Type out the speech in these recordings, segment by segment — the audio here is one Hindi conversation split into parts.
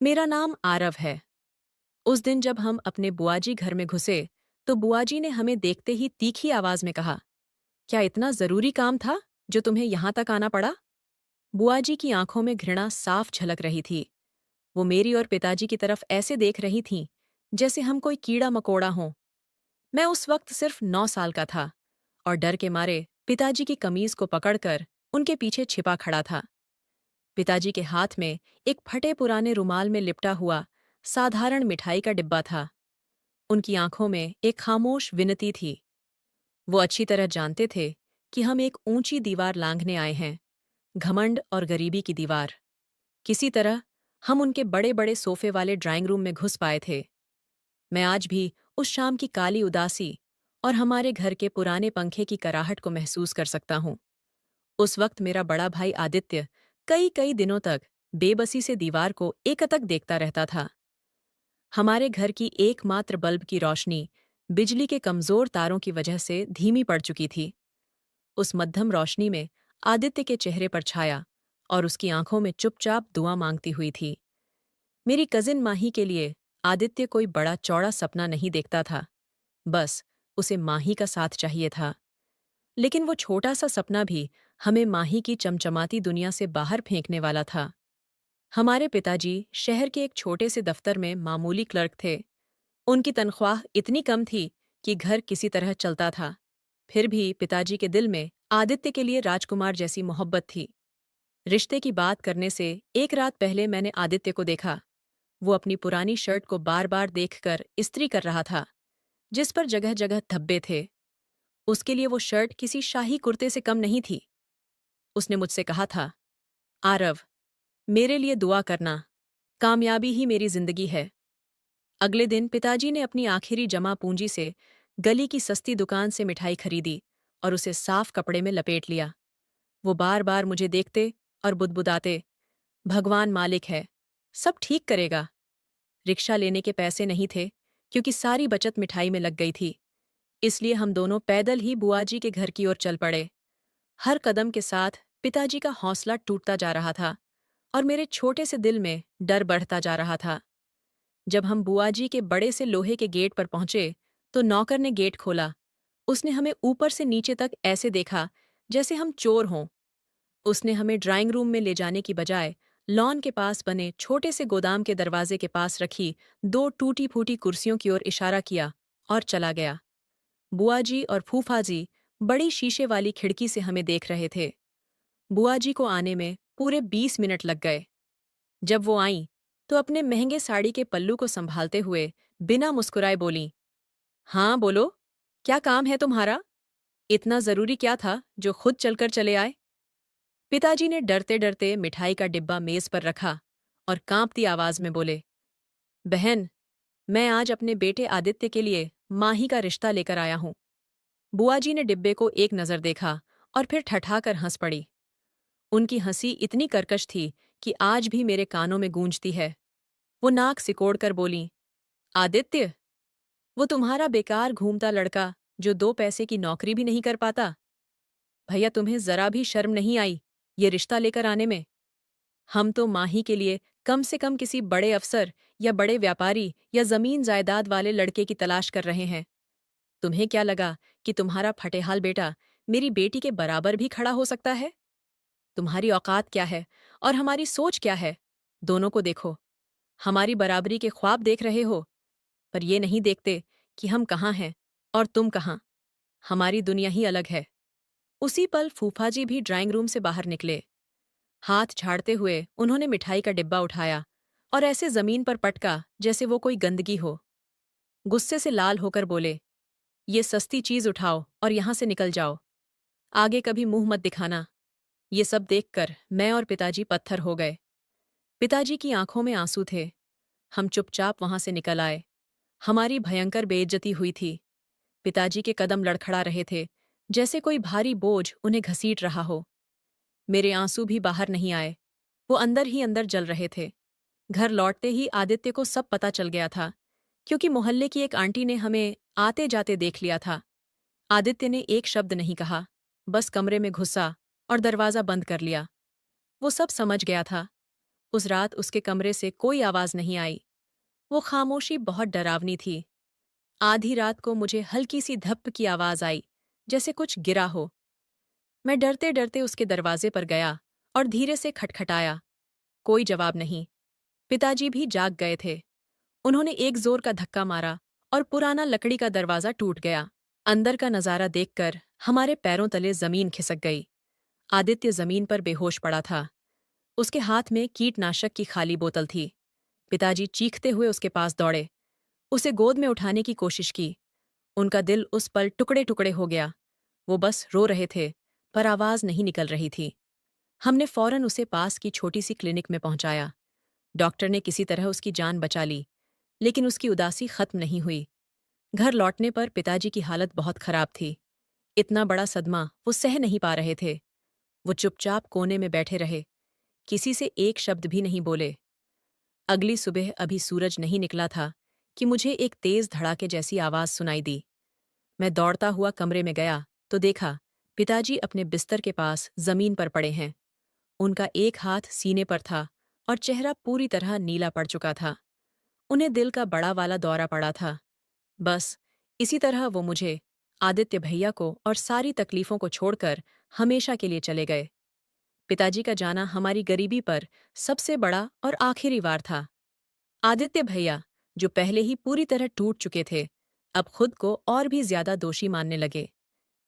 मेरा नाम आरव है। उस दिन जब हम अपने बुआजी घर में घुसे, तो बुआजी ने हमें देखते ही तीखी आवाज में कहा, क्या इतना जरूरी काम था जो तुम्हें यहां तक आना पड़ा? बुआजी की आंखों में घृणा साफ झलक रही थी। वो मेरी और पिताजी की तरफ ऐसे देख रही थीं, जैसे हम कोई कीड़ा मकोड़ा हों। मैं उस वक्त सिर्फ 9 साल का था और डर के मारे पिताजी की कमीज को पकड़कर उनके पीछे छिपा खड़ा था। पिताजी के हाथ में एक फटे पुराने रुमाल में लिपटा हुआ साधारण मिठाई का डिब्बा था। उनकी आंखों में एक खामोश विनती थी। वो अच्छी तरह जानते थे कि हम एक ऊंची दीवार लांघने आए हैं, घमंड और गरीबी की दीवार। किसी तरह हम उनके बड़े बड़े सोफे वाले ड्राइंग रूम में घुस पाए थे। मैं आज भी उस शाम की काली उदासी और हमारे घर के पुराने पंखे की कराहट को महसूस कर सकता हूँ। उस वक्त मेरा बड़ा भाई आदित्य कई कई दिनों तक बेबसी से दीवार को एकटक देखता रहता था। हमारे घर की एकमात्र बल्ब की रोशनी बिजली के कमजोर तारों की वजह से धीमी पड़ चुकी थी। उस मध्यम रोशनी में आदित्य के चेहरे पर छाया और उसकी आंखों में चुपचाप दुआ मांगती हुई थी। मेरी कजिन माही के लिए आदित्य कोई बड़ा चौड़ा सपना नहीं देखता था, बस उसे माही का साथ चाहिए था। लेकिन वो छोटा सा सपना भी हमें माही की चमचमाती दुनिया से बाहर फेंकने वाला था। हमारे पिताजी शहर के एक छोटे से दफ्तर में मामूली क्लर्क थे। उनकी तनख्वाह इतनी कम थी कि घर किसी तरह चलता था। फिर भी पिताजी के दिल में आदित्य के लिए राजकुमार जैसी मोहब्बत थी। रिश्ते की बात करने से एक रात पहले मैंने आदित्य को देखा। वो अपनी पुरानी शर्ट को बार बार देखकर इस्त्री कर रहा था, जिस पर जगह जगह धब्बे थे। उसके लिए वो शर्ट किसी शाही कुर्ते से कम नहीं थी। उसने मुझसे कहा था, आरव, मेरे लिए दुआ करना, कामयाबी ही मेरी जिंदगी है। अगले दिन पिताजी ने अपनी आखिरी जमा पूंजी से गली की सस्ती दुकान से मिठाई खरीदी और उसे साफ कपड़े में लपेट लिया। वो बार बार मुझे देखते और बुदबुदाते, भगवान मालिक है, सब ठीक करेगा। रिक्शा लेने के पैसे नहीं थे, क्योंकि सारी बचत मिठाई में लग गई थी। इसलिए हम दोनों पैदल ही बुआजी के घर की ओर चल पड़े। हर कदम के साथ पिताजी का हौसला टूटता जा रहा था और मेरे छोटे से दिल में डर बढ़ता जा रहा था। जब हम बुआजी के बड़े से लोहे के गेट पर पहुंचे, तो नौकर ने गेट खोला। उसने हमें ऊपर से नीचे तक ऐसे देखा जैसे हम चोर हों। उसने हमें ड्राइंग रूम में ले जाने की बजाय लॉन के पास बने छोटे से गोदाम के दरवाजे के पास रखी दो टूटी फूटी कुर्सियों की ओर इशारा किया और चला गया। बुआजी और फूफाजी बड़ी शीशे वाली खिड़की से हमें देख रहे थे। बुआजी को आने में पूरे 20 मिनट लग गए। जब वो आईं, तो अपने महंगे साड़ी के पल्लू को संभालते हुए बिना मुस्कुराए बोलीं, हाँ बोलो, क्या काम है तुम्हारा? इतना जरूरी क्या था जो खुद चलकर चले आए? पिताजी ने डरते डरते मिठाई का डिब्बा मेज पर रखा और कांपती आवाज में बोले, बहन, मैं आज अपने बेटे आदित्य के लिए माही का रिश्ता लेकर आया हूं। बुआजी ने डिब्बे को एक नजर देखा और फिर ठठाकर हंस पड़ी। उनकी हंसी इतनी कर्कश थी कि आज भी मेरे कानों में गूंजती है। वो नाक सिकोड़कर बोलीं, आदित्य, वो तुम्हारा बेकार घूमता लड़का जो 2 पैसे की नौकरी भी नहीं कर पाता। भैया, तुम्हें जरा भी शर्म नहीं आई ये रिश्ता लेकर आने में? हम तो माही के लिए कम से कम किसी बड़े अफसर या बड़े व्यापारी या जमीन जायदाद वाले लड़के की तलाश कर रहे हैं। तुम्हें क्या लगा कि तुम्हारा फटेहाल बेटा मेरी बेटी के बराबर भी खड़ा हो सकता है? तुम्हारी औकात क्या है और हमारी सोच क्या है? दोनों को देखो। हमारी बराबरी के ख्वाब देख रहे हो, पर ये नहीं देखते कि हम कहाँ हैं और तुम कहाँ। हमारी दुनिया ही अलग है। उसी पल फूफाजी भी ड्राइंग रूम से बाहर निकले। हाथ झाड़ते हुए उन्होंने मिठाई का डिब्बा उठाया और ऐसे जमीन पर पटका जैसे वो कोई गंदगी हो। गुस्से से लाल होकर बोले, ये सस्ती चीज उठाओ और यहां से निकल जाओ। आगे कभी मुंह मत दिखाना। ये सब देखकर मैं और पिताजी पत्थर हो गए। पिताजी की आंखों में आंसू थे। हम चुपचाप वहां से निकल आए। हमारी भयंकर बेइज्जती हुई थी। पिताजी के कदम लड़खड़ा रहे थे, जैसे कोई भारी बोझ उन्हें घसीट रहा हो। मेरे आंसू भी बाहर नहीं आए, वो अंदर ही अंदर जल रहे थे। घर लौटते ही आदित्य को सब पता चल गया था, क्योंकि मोहल्ले की एक आंटी ने हमें आते जाते देख लिया था। आदित्य ने एक शब्द नहीं कहा, बस कमरे में घुसा और दरवाजा बंद कर लिया। वो सब समझ गया था। उस रात उसके कमरे से कोई आवाज नहीं आई। वो खामोशी बहुत डरावनी थी। आधी रात को मुझे हल्की सी धप्प की आवाज आई, जैसे कुछ गिरा हो। मैं डरते डरते उसके दरवाजे पर गया और धीरे से खटखटाया। कोई जवाब नहीं। पिताजी भी जाग गए थे। उन्होंने एक जोर का धक्का मारा और पुराना लकड़ी का दरवाजा टूट गया। अंदर का नजारा देखकर हमारे पैरों तले जमीन खिसक गई। आदित्य जमीन पर बेहोश पड़ा था। उसके हाथ में कीटनाशक की खाली बोतल थी। पिताजी चीखते हुए उसके पास दौड़े। उसे गोद में उठाने की कोशिश की। उनका दिल उस पल टुकड़े टुकड़े हो गया। वो बस रो रहे थे, पर आवाज नहीं निकल रही थी। हमने फौरन उसे पास की छोटी सी क्लिनिक में पहुंचाया। डॉक्टर ने किसी तरह उसकी जान बचा ली, लेकिन उसकी उदासी खत्म नहीं हुई। घर लौटने पर पिताजी की हालत बहुत खराब थी। इतना बड़ा सदमा वो सह नहीं पा रहे थे। वो चुपचाप कोने में बैठे रहे, किसी से एक शब्द भी नहीं बोले। अगली सुबह अभी सूरज नहीं निकला था कि मुझे एक तेज धड़ाके जैसी आवाज सुनाई दी। मैं दौड़ता हुआ कमरे में गया तो देखा पिताजी अपने बिस्तर के पास जमीन पर पड़े हैं। उनका एक हाथ सीने पर था और चेहरा पूरी तरह नीला पड़ चुका था। उन्हें दिल का बड़ा वाला दौरा पड़ा था। बस इसी तरह वो मुझे, आदित्य भैया को और सारी तकलीफों को छोड़कर हमेशा के लिए चले गए। पिताजी का जाना हमारी गरीबी पर सबसे बड़ा और आखिरी वार था। आदित्य भैया, जो पहले ही पूरी तरह टूट चुके थे, अब खुद को और भी ज्यादा दोषी मानने लगे।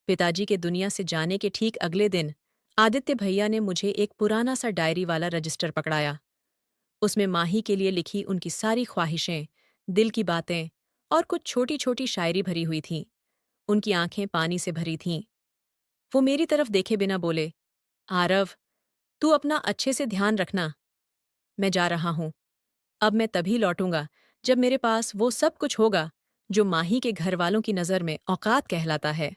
पिताजी के दुनिया से जाने के ठीक अगले दिन आदित्य भैया ने मुझे एक पुराना सा डायरी वाला रजिस्टर पकड़ाया। उसमें माही के लिए लिखी उनकी सारी ख्वाहिशें, दिल की बातें और कुछ छोटी छोटी शायरी भरी हुई थीं। उनकी आंखें पानी से भरी थीं। वो मेरी तरफ देखे बिना बोले, आरव, तू अपना अच्छे से ध्यान रखना। मैं जा रहा हूं। अब मैं तभी लौटूंगा जब मेरे पास वो सब कुछ होगा जो माही के घर वालों की नज़र में औकात कहलाता है।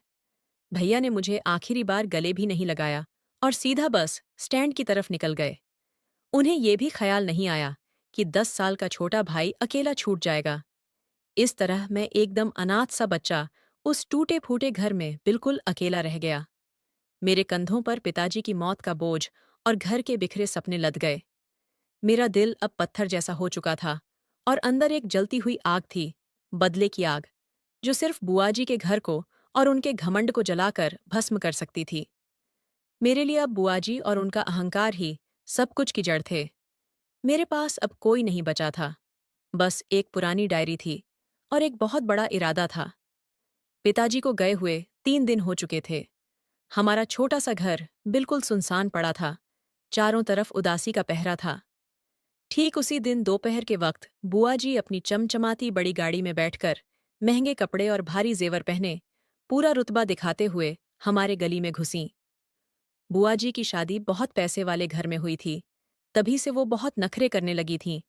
भैया ने मुझे आखिरी बार गले भी नहीं लगाया और सीधा बस स्टैंड की तरफ निकल गए। उन्हें ये भी ख्याल नहीं आया कि 10 साल का छोटा भाई अकेला छूट जाएगा। इस तरह मैं एकदम अनाथ सा बच्चा उस टूटे फूटे घर में बिल्कुल अकेला रह गया। मेरे कंधों पर पिताजी की मौत का बोझ और घर के बिखरे सपने लद गए। मेरा दिल अब पत्थर जैसा हो चुका था और अंदर एक जलती हुई आग थी, बदले की आग, जो सिर्फ बुआजी के घर को और उनके घमंड को जलाकर भस्म कर सकती थी। मेरे लिए अब बुआजी और उनका अहंकार ही सब कुछ की जड़ थे। मेरे पास अब कोई नहीं बचा था, बस एक पुरानी डायरी थी और एक बहुत बड़ा इरादा था। पिताजी को गए हुए 3 दिन हो चुके थे। हमारा छोटा सा घर बिल्कुल सुनसान पड़ा था। चारों तरफ उदासी का पहरा था। ठीक उसी दिन दोपहर के वक्त बुआ जी अपनी चमचमाती बड़ी गाड़ी में बैठकर, महंगे कपड़े और भारी जेवर पहने, पूरा रुतबा दिखाते हुए हमारे गली में घुसीं। बुआ जी की शादी बहुत पैसे वाले घर में हुई थी। तभी से वो बहुत नखरे करने लगी थीं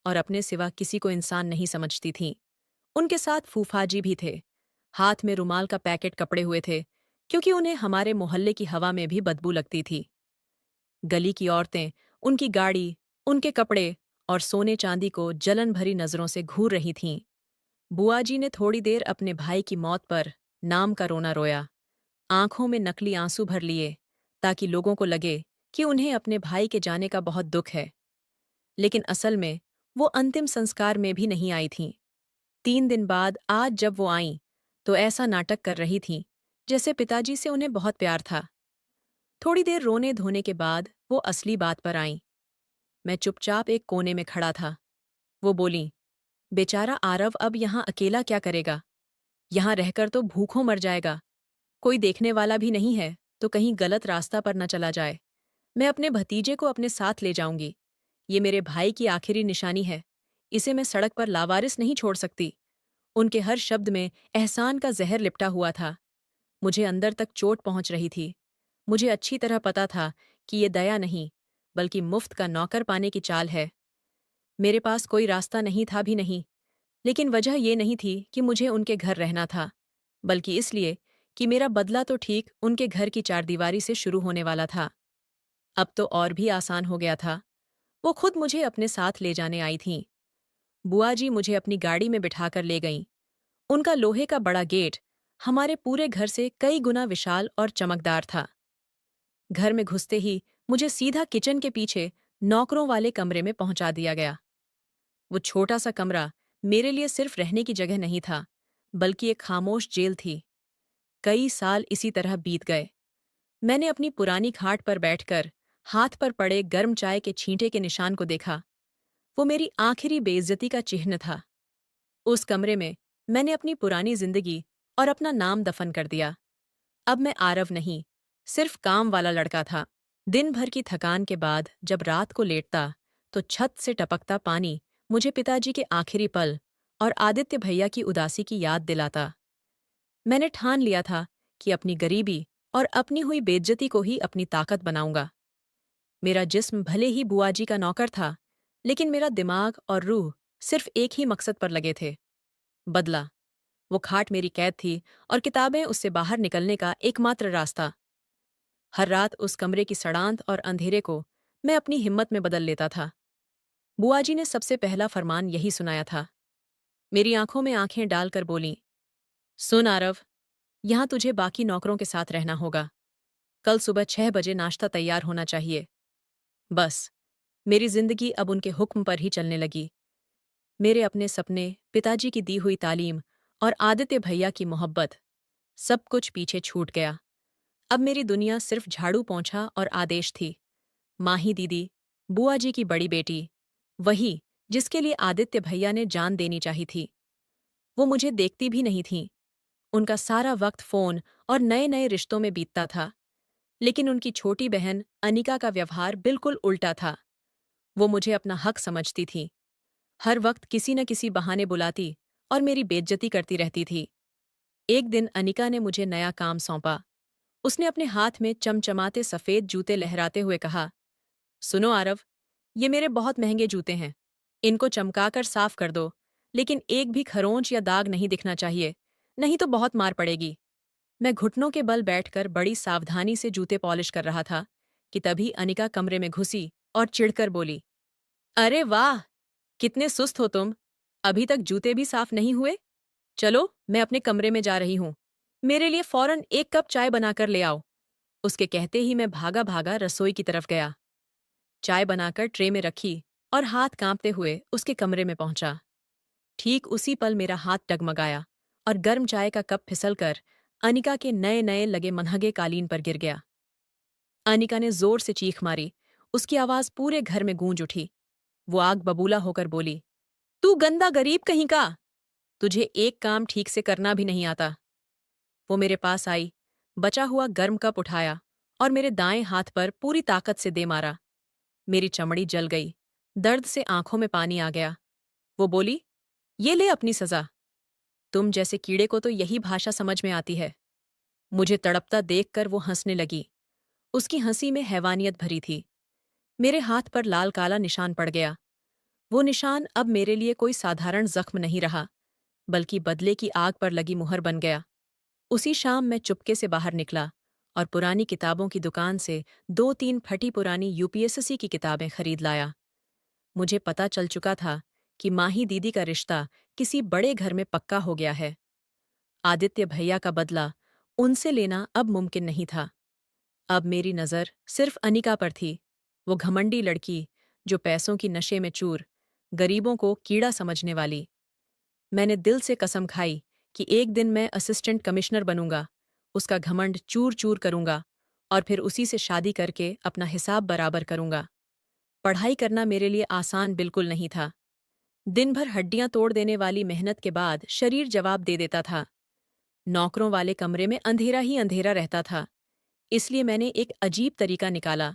और अपने सिवा किसी को इंसान नहीं समझती थीं। उनके साथ फूफाजी भी थे। हाथ में रुमाल का पैकेट कपड़े हुए थे, क्योंकि उन्हें हमारे मोहल्ले की हवा में भी बदबू लगती थी। गली की औरतें उनकी गाड़ी, उनके कपड़े और सोने चांदी को जलन भरी नजरों से घूर रही थीं। बुआ जी ने थोड़ी देर अपने भाई की मौत पर नाम का रोना रोया, आंखों में नकली आंसू भर लिए, ताकि लोगों को लगे कि उन्हें अपने भाई के जाने का बहुत दुख है। लेकिन असल में वो अंतिम संस्कार में भी नहीं आई थीं। 3 दिन बाद आज जब वो आईं, तो ऐसा नाटक कर रही थीं जैसे पिताजी से उन्हें बहुत प्यार था। थोड़ी देर रोने धोने के बाद वो असली बात पर आईं। मैं चुपचाप एक कोने में खड़ा था। वो बोलीं, बेचारा आरव अब यहाँ अकेला क्या करेगा? यहाँ रहकर तो भूखों मर जाएगा। कोई देखने वाला भी नहीं है, तो कहीं गलत रास्ता पर न चला जाए। मैं अपने भतीजे को अपने साथ ले जाऊंगी। ये मेरे भाई की आखिरी निशानी है। इसे मैं सड़क पर लावारिस नहीं छोड़ सकती। उनके हर शब्द में एहसान का जहर लिपटा हुआ था। मुझे अंदर तक चोट पहुंच रही थी। मुझे अच्छी तरह पता था कि ये दया नहीं, बल्कि मुफ्त का नौकर पाने की चाल है। मेरे पास कोई रास्ता नहीं था भी नहीं, लेकिन वजह ये नहीं थी कि मुझे उनके घर रहना था, बल्कि इसलिए कि मेरा बदला तो ठीक उनके घर की चारदीवारी से शुरू होने वाला था। अब तो और भी आसान हो गया था। वो खुद मुझे अपने साथ ले जाने आई थीं। बुआ जी मुझे अपनी गाड़ी में बिठाकर ले गईं। उनका लोहे का बड़ा गेट हमारे पूरे घर से कई गुना विशाल और चमकदार था। घर में घुसते ही मुझे सीधा किचन के पीछे नौकरों वाले कमरे में पहुंचा दिया गया। वो छोटा सा कमरा मेरे लिए सिर्फ रहने की जगह नहीं था, बल्कि एक खामोश जेल थी। कई साल इसी तरह बीत गए। मैंने अपनी पुरानी खाट पर बैठकर हाथ पर पड़े गर्म चाय के छींटे के निशान को देखा। वो मेरी आखिरी बेइज्जती का चिन्ह था। उस कमरे में मैंने अपनी पुरानी जिंदगी और अपना नाम दफन कर दिया। अब मैं आरव नहीं, सिर्फ काम वाला लड़का था। दिन भर की थकान के बाद जब रात को लेटता, तो छत से टपकता पानी मुझे पिताजी के आखिरी पल और आदित्य भैया की उदासी की याद दिलाता। मैंने ठान लिया था कि अपनी गरीबी और अपनी हुई बेइज्जती को ही अपनी ताकत बनाऊंगा। मेरा जिस्म भले ही बुआजी का नौकर था, लेकिन मेरा दिमाग और रूह सिर्फ एक ही मकसद पर लगे थे, बदला। वो खाट मेरी कैद थी और किताबें उससे बाहर निकलने का एकमात्र रास्ता। हर रात उस कमरे की सड़ांत और अंधेरे को मैं अपनी हिम्मत में बदल लेता था। बुआजी ने सबसे पहला फरमान यही सुनाया था। मेरी आंखों में आंखें डालकर बोली, सुन आरव, यहां तुझे बाकी नौकरों के साथ रहना होगा। कल सुबह 6 बजे नाश्ता तैयार होना चाहिए। बस, मेरी जिंदगी अब उनके हुक्म पर ही चलने लगी। मेरे अपने सपने, पिताजी की दी हुई तालीम और आदित्य भैया की मोहब्बत, सब कुछ पीछे छूट गया। अब मेरी दुनिया सिर्फ झाड़ू पोंछा और आदेश थी। माही दीदी, बुआ जी की बड़ी बेटी, वही जिसके लिए आदित्य भैया ने जान देनी चाहिए थी, वो मुझे देखती भी नहीं थीं। उनका सारा वक्त फोन और नए नए रिश्तों में बीतता था। लेकिन उनकी छोटी बहन अनिका का व्यवहार बिल्कुल उल्टा था। वो मुझे अपना हक समझती थी, हर वक्त किसी न किसी बहाने बुलाती और मेरी बेइज्जती करती रहती थी। एक दिन अनिका ने मुझे नया काम सौंपा। उसने अपने हाथ में चमचमाते सफेद जूते लहराते हुए कहा, सुनो आरव, ये मेरे बहुत महंगे जूते हैं। इनको चमकाकर साफ कर दो, लेकिन एक भी खरोंच या दाग नहीं दिखना चाहिए, नहीं तो बहुत मार पड़ेगी। मैं घुटनों के बल बैठकर बड़ी सावधानी से जूते पॉलिश कर रहा था कि तभी अनिका कमरे में घुसी और चिढ़कर बोली, अरे वाह, कितने सुस्त हो तुम। अभी तक जूते भी साफ नहीं हुए। चलो, मैं अपने कमरे में जा रही हूं। मेरे लिए फौरन 1 कप चाय बनाकर ले आओ। उसके कहते ही मैं भागा भागा रसोई की तरफ गया। चाय बनाकर ट्रे में रखी और हाथ कांपते हुए उसके कमरे में पहुंचा। ठीक उसी पल मेरा हाथ डगमगाया और गर्म चाय का कप फिसलकर अनिका के नए नए लगे मनहगे कालीन पर गिर गया। अनिका ने जोर से चीख मारी। उसकी आवाज पूरे घर में गूंज उठी। वो आग बबूला होकर बोली, तू गंदा गरीब कहीं का, तुझे एक काम ठीक से करना भी नहीं आता। वो मेरे पास आई, बचा हुआ गर्म कप उठाया और मेरे दाएं हाथ पर पूरी ताकत से दे मारा। मेरी चमड़ी जल गई, दर्द से आंखों में पानी आ गया। वो बोली, ये ले अपनी सजा। तुम जैसे कीड़े को तो यही भाषा समझ में आती है। मुझे तड़पता देखकर वो हंसने लगी। उसकी हंसी में हैवानियत भरी थी। मेरे हाथ पर लाल काला निशान पड़ गया। वो निशान अब मेरे लिए कोई साधारण जख्म नहीं रहा, बल्कि बदले की आग पर लगी मुहर बन गया। उसी शाम मैं चुपके से बाहर निकला और पुरानी किताबों की दुकान से 2-3 फटी पुरानी यूपीएससी की किताबें खरीद लाया। मुझे पता चल चुका था कि माही दीदी का रिश्ता किसी बड़े घर में पक्का हो गया है। आदित्य भैया का बदला उनसे लेना अब मुमकिन नहीं था। अब मेरी नज़र सिर्फ अनिका पर थी, वो घमंडी लड़की जो पैसों की नशे में चूर, गरीबों को कीड़ा समझने वाली। मैंने दिल से कसम खाई कि एक दिन मैं असिस्टेंट कमिश्नर बनूंगा, उसका घमंड चूर चूर करूंगा और फिर उसी से शादी करके अपना हिसाब बराबर करूंगा। पढ़ाई करना मेरे लिए आसान बिल्कुल नहीं था। दिन भर हड्डियां तोड़ देने वाली मेहनत के बाद शरीर जवाब दे देता था। नौकरों वाले कमरे में अंधेरा ही अंधेरा रहता था, इसलिए मैंने एक अजीब तरीका निकाला।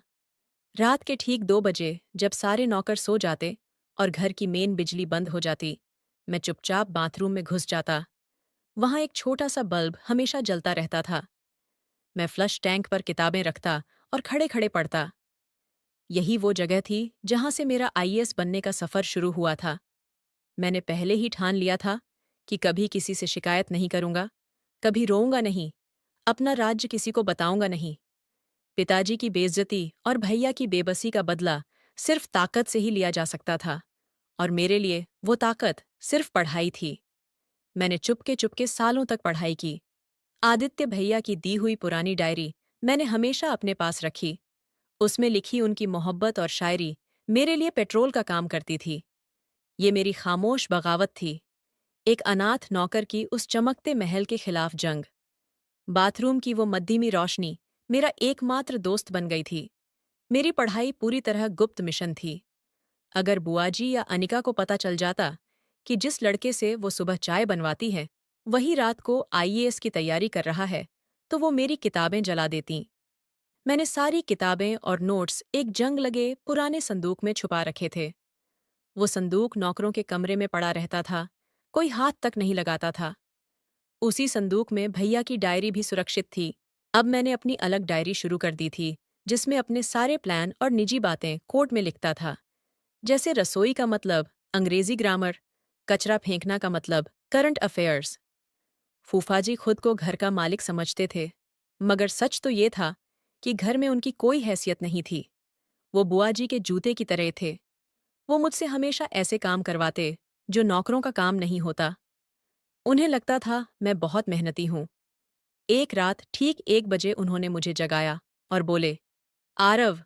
रात के ठीक 2 बजे जब सारे नौकर सो जाते और घर की मेन बिजली बंद हो जाती, मैं चुपचाप बाथरूम में घुस जाता। वहां एक छोटा सा बल्ब हमेशा जलता रहता था। मैं फ्लश टैंक पर किताबें रखता और खड़े खड़े पढ़ता। यही वो जगह थी जहां से मेरा आईएएस बनने का सफर शुरू हुआ था। मैंने पहले ही ठान लिया था कि कभी किसी से शिकायत नहीं करूंगा, कभी रोऊंगा नहीं, अपना राज्य किसी को बताऊंगा नहीं। पिताजी की बेइज्जती और भैया की बेबसी का बदला सिर्फ ताकत से ही लिया जा सकता था, और मेरे लिए वो ताकत सिर्फ पढ़ाई थी। मैंने चुपके चुपके सालों तक पढ़ाई की। आदित्य भैया की दी हुई पुरानी डायरी मैंने हमेशा अपने पास रखी। उसमें लिखी उनकी मोहब्बत और शायरी मेरे लिए पेट्रोल का काम करती थी। ये मेरी खामोश बगावत थी, एक अनाथ नौकर की उस चमकते महल के खिलाफ जंग। बाथरूम की वो मद्धिमी रोशनी मेरा एकमात्र दोस्त बन गई थी। मेरी पढ़ाई पूरी तरह गुप्त मिशन थी। अगर बुआजी या अनिका को पता चल जाता कि जिस लड़के से वो सुबह चाय बनवाती है वही रात को आईएएस की तैयारी कर रहा है, तो वो मेरी किताबें जला देतीं। मैंने सारी किताबें और नोट्स एक जंग लगे पुराने संदूक में छुपा रखे थे। वो संदूक नौकरों के कमरे में पड़ा रहता था, कोई हाथ तक नहीं लगाता था। उसी संदूक में भैया की डायरी भी सुरक्षित थी। अब मैंने अपनी अलग डायरी शुरू कर दी थी, जिसमें अपने सारे प्लान और निजी बातें कोट में लिखता था। जैसे रसोई का मतलब अंग्रेजी ग्रामर, कचरा फेंकना का मतलब करंट अफेयर्स। फूफाजी खुद को घर का मालिक समझते थे, मगर सच तो ये था कि घर में उनकी कोई हैसियत नहीं थी। वो बुआजी के जूते की तरह थे। वो मुझसे हमेशा ऐसे काम करवाते जो नौकरों का काम नहीं होता। उन्हें लगता था मैं बहुत मेहनती हूँ। एक रात ठीक 1 बजे उन्होंने मुझे जगाया और बोले, आरव,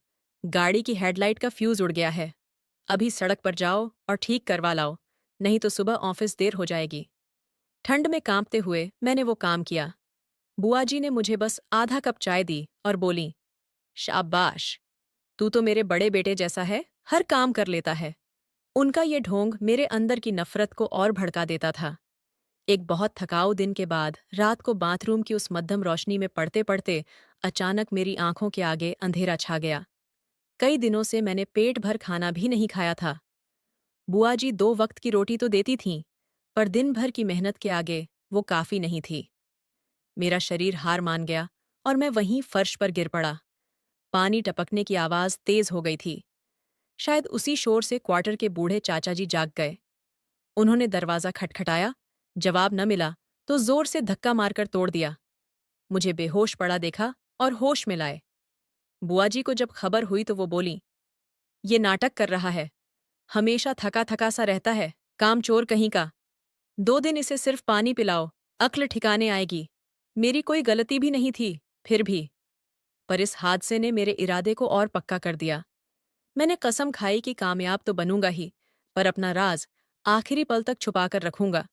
गाड़ी की हेडलाइट का फ्यूज उड़ गया है। अभी सड़क पर जाओ और ठीक करवा लाओ, नहीं तो सुबह ऑफिस देर हो जाएगी। ठंड में कांपते हुए मैंने वो काम किया। बुआ जी ने मुझे बस आधा कप चाय दी और बोली, शाबाश, तू तो मेरे बड़े बेटे जैसा है, हर काम कर लेता है। उनका ये ढोंग मेरे अंदर की नफरत को और भड़का देता था। एक बहुत थकाऊ दिन के बाद रात को बाथरूम की उस मध्यम रोशनी में पढ़ते पढ़ते अचानक मेरी आंखों के आगे अंधेरा छा गया। कई दिनों से मैंने पेट भर खाना भी नहीं खाया था। बुआ जी 2 वक्त की रोटी तो देती थीं, पर दिन भर की मेहनत के आगे वो काफी नहीं थी। मेरा शरीर हार मान गया और मैं वहीं फर्श पर गिर पड़ा। पानी टपकने की आवाज तेज हो गई थी। शायद उसी शोर से क्वार्टर के बूढ़े चाचा जी जाग गए। उन्होंने दरवाजा खटखटाया, जवाब न मिला तो जोर से धक्का मारकर तोड़ दिया। मुझे बेहोश पड़ा देखा और होश में लाए। बुआ जी को जब खबर हुई तो वो बोली, ये नाटक कर रहा है, हमेशा थका थका सा रहता है, कामचोर कहीं का। 2 दिन इसे सिर्फ पानी पिलाओ, अक्ल ठिकाने आएगी। मेरी कोई गलती भी नहीं थी, फिर भी। पर इस हादसे ने मेरे इरादे को और पक्का कर दिया। मैंने कसम खाई कि कामयाब तो बनूंगा ही, पर अपना राज आखिरी पल तक छुपाकर रखूंगा,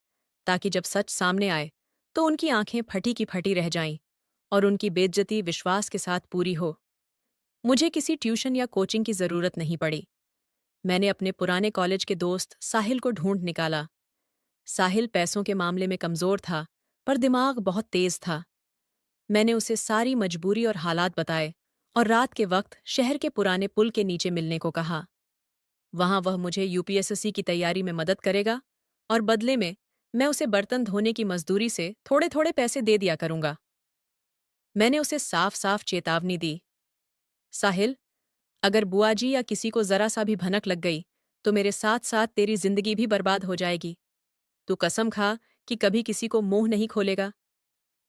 ताकि जब सच सामने आए तो उनकी आंखें फटी की फटी रह जाईं और उनकी बेइज्जती विश्वास के साथ पूरी हो। मुझे किसी ट्यूशन या कोचिंग की जरूरत नहीं पड़ी। मैंने अपने पुराने कॉलेज के दोस्त साहिल को ढूंढ निकाला। साहिल पैसों के मामले में कमजोर था, पर दिमाग बहुत तेज था। मैंने उसे सारी मजबूरी और हालात बताए और रात के वक्त शहर के पुराने पुल के नीचे मिलने को कहा। वहां वह मुझे यूपीएससी की तैयारी में मदद करेगा और बदले में मैं उसे बर्तन धोने की मजदूरी से थोड़े थोड़े पैसे दे दिया करूंगा। मैंने उसे साफ साफ चेतावनी दी, साहिल, अगर बुआजी या किसी को जरा सा भी भनक लग गई तो मेरे साथ साथ तेरी जिंदगी भी बर्बाद हो जाएगी। तू कसम खा कि कभी किसी को मुंह नहीं खोलेगा।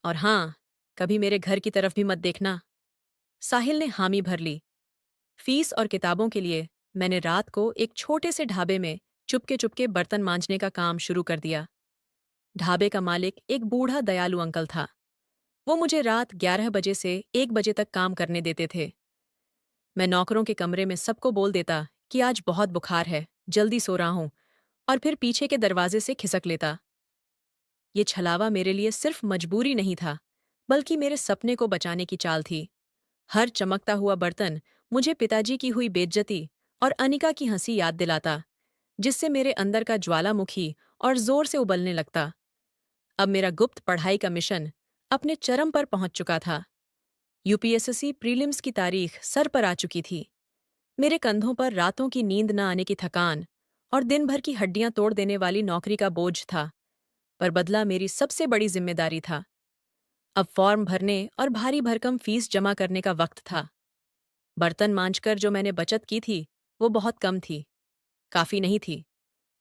और हाँ, कभी मेरे घर की तरफ भी मत देखना। साहिल ने हामी भर ली। फीस और किताबों के लिए मैंने रात को एक छोटे से ढाबे में चुपके चुपके बर्तन मांजने का काम शुरू कर दिया। ढाबे का मालिक एक बूढ़ा दयालु अंकल था। वो मुझे रात 11 बजे से 1 बजे तक काम करने देते थे। मैं नौकरों के कमरे में सबको बोल देता कि आज बहुत बुखार है, जल्दी सो रहा हूं, और फिर पीछे के दरवाजे से खिसक लेता। ये छलावा मेरे लिए सिर्फ मजबूरी नहीं था, बल्कि मेरे सपने को बचाने की चाल थी। हर चमकता हुआ बर्तन मुझे पिताजी की हुई बेइज्जती और अनिका की हंसी याद दिलाता, जिससे मेरे अंदर का ज्वालामुखी और जोर से उबलने लगता। अब मेरा गुप्त पढ़ाई का मिशन अपने चरम पर पहुंच चुका था। यूपीएससी प्रीलिम्स की तारीख सर पर आ चुकी थी। मेरे कंधों पर रातों की नींद न आने की थकान और दिन भर की हड्डियां तोड़ देने वाली नौकरी का बोझ था, पर बदला मेरी सबसे बड़ी जिम्मेदारी था। अब फॉर्म भरने और भारी भरकम फीस जमा करने का वक्त था। बर्तन मांजकर जो मैंने बचत की थी वो बहुत कम थी, काफी नहीं थी।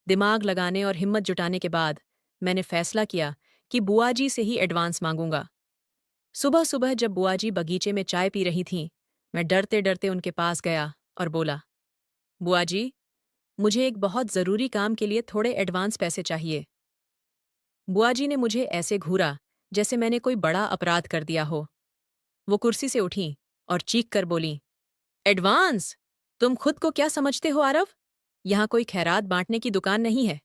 दिमाग लगाने और हिम्मत जुटाने के बाद मैंने फैसला किया कि बुआ जी से ही एडवांस मांगूंगा। सुबह सुबह जब बुआ जी बगीचे में चाय पी रही थीं, मैं डरते डरते उनके पास गया और बोला, बुआ जी, मुझे एक बहुत जरूरी काम के लिए थोड़े एडवांस पैसे चाहिए। बुआ जी ने मुझे ऐसे घूरा जैसे मैंने कोई बड़ा अपराध कर दिया हो। वो कुर्सी से उठी और चीख कर बोली, एडवांस? तुम खुद को क्या समझते हो आरव? यहाँ कोई खैरात बांटने की दुकान नहीं है।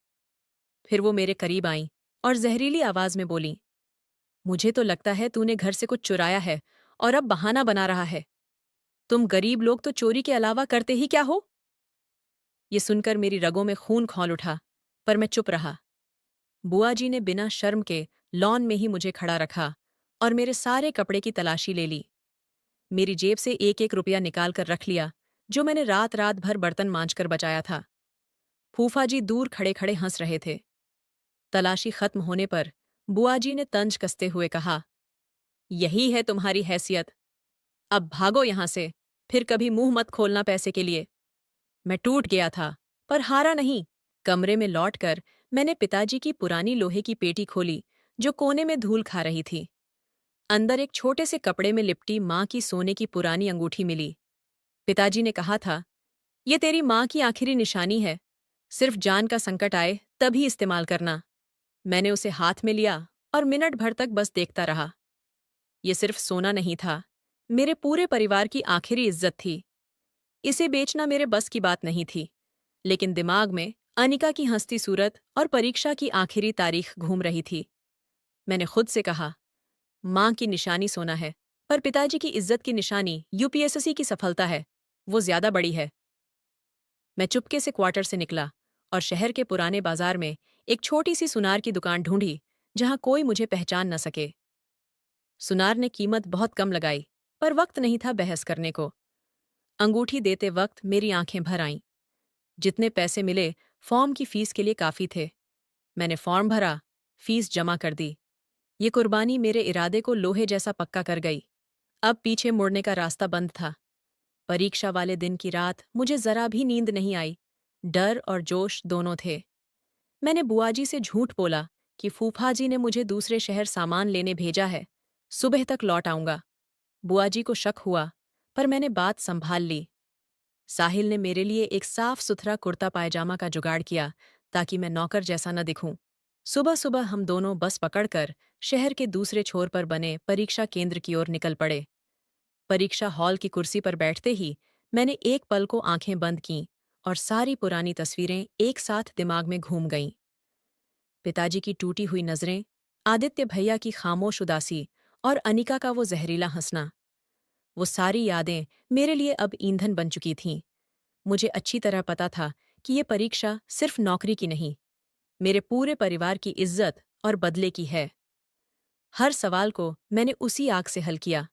फिर वो मेरे करीब आईं और जहरीली आवाज में बोलीं, मुझे तो लगता है तूने घर से कुछ चुराया है और अब बहाना बना रहा है। तुम गरीब लोग तो चोरी के अलावा करते ही क्या हो? ये सुनकर मेरी रगों में खून खौल उठा, पर मैं चुप रहा। बुआ जी ने बिना शर्म के लॉन में ही मुझे खड़ा रखा और मेरे सारे कपड़े की तलाशी ले ली। मेरी जेब से एक एक रुपया निकाल कर रख लिया, जो मैंने रात रात भर बर्तन मांजकर बचाया था। फूफा जी दूर खड़े खड़े हंस रहे थे। तलाशी खत्म होने पर बुआ जी ने तंज कसते हुए कहा, यही है तुम्हारी हैसियत। अब भागो यहां से, फिर कभी मुंह मत खोलना पैसे के लिए। मैं टूट गया था, पर हारा नहीं। कमरे में लौटकर मैंने पिताजी की पुरानी लोहे की पेटी खोली, जो कोने में धूल खा रही थी। अंदर एक छोटे से कपड़े में लिपटी माँ की सोने की पुरानी अंगूठी मिली। पिताजी ने कहा था, ये तेरी माँ की आखिरी निशानी है। सिर्फ जान का संकट आए तभी इस्तेमाल करना। मैंने उसे हाथ में लिया और मिनट भर तक बस देखता रहा। ये सिर्फ सोना नहीं था, मेरे पूरे परिवार की आखिरी इज्जत थी। इसे बेचना मेरे बस की बात नहीं थी, लेकिन दिमाग में अनिका की हंसती सूरत और परीक्षा की आखिरी तारीख घूम रही थी। मैंने खुद से कहा, माँ की निशानी सोना है, पर पिताजी की इज्जत की निशानी यूपीएससी की सफलता है। वो ज्यादा बड़ी है। मैं चुपके से क्वार्टर से निकला और शहर के पुराने बाजार में एक छोटी सी सुनार की दुकान ढूंढी, जहां कोई मुझे पहचान न सके। सुनार ने कीमत बहुत कम लगाई, पर वक्त नहीं था बहस करने को। अंगूठी देते वक्त मेरी आंखें भर आईं। जितने पैसे मिले फॉर्म की फीस के लिए काफी थे। मैंने फॉर्म भरा, फीस जमा कर दी। ये कुर्बानी मेरे इरादे को लोहे जैसा पक्का कर गई। अब पीछे मुड़ने का रास्ता बंद था। परीक्षा वाले दिन की रात मुझे जरा भी नींद नहीं आई। डर और जोश दोनों थे। मैंने बुआजी से झूठ बोला कि फूफा जी ने मुझे दूसरे शहर सामान लेने भेजा है, सुबह तक लौट आऊंगा। बुआजी को शक हुआ, पर मैंने बात संभाल ली। साहिल ने मेरे लिए एक साफ सुथरा कुर्ता पायजामा का जुगाड़ किया, ताकि मैं नौकर जैसा न दिखूं। सुबह सुबह हम दोनों बस पकड़कर शहर के दूसरे छोर पर बने परीक्षा केंद्र की ओर निकल पड़े। परीक्षा हॉल की कुर्सी पर बैठते ही मैंने एक पल को आंखें बंद कीं और सारी पुरानी तस्वीरें एक साथ दिमाग में घूम गईं। पिताजी की टूटी हुई नजरें, आदित्य भैया की खामोश उदासी और अनिका का वो जहरीला हंसना। वो सारी यादें मेरे लिए अब ईंधन बन चुकी थीं। मुझे अच्छी तरह पता था कि ये परीक्षा सिर्फ नौकरी की नहीं, मेरे पूरे परिवार की इज्जत और बदले की है। हर सवाल को मैंने उसी आग से हल किया।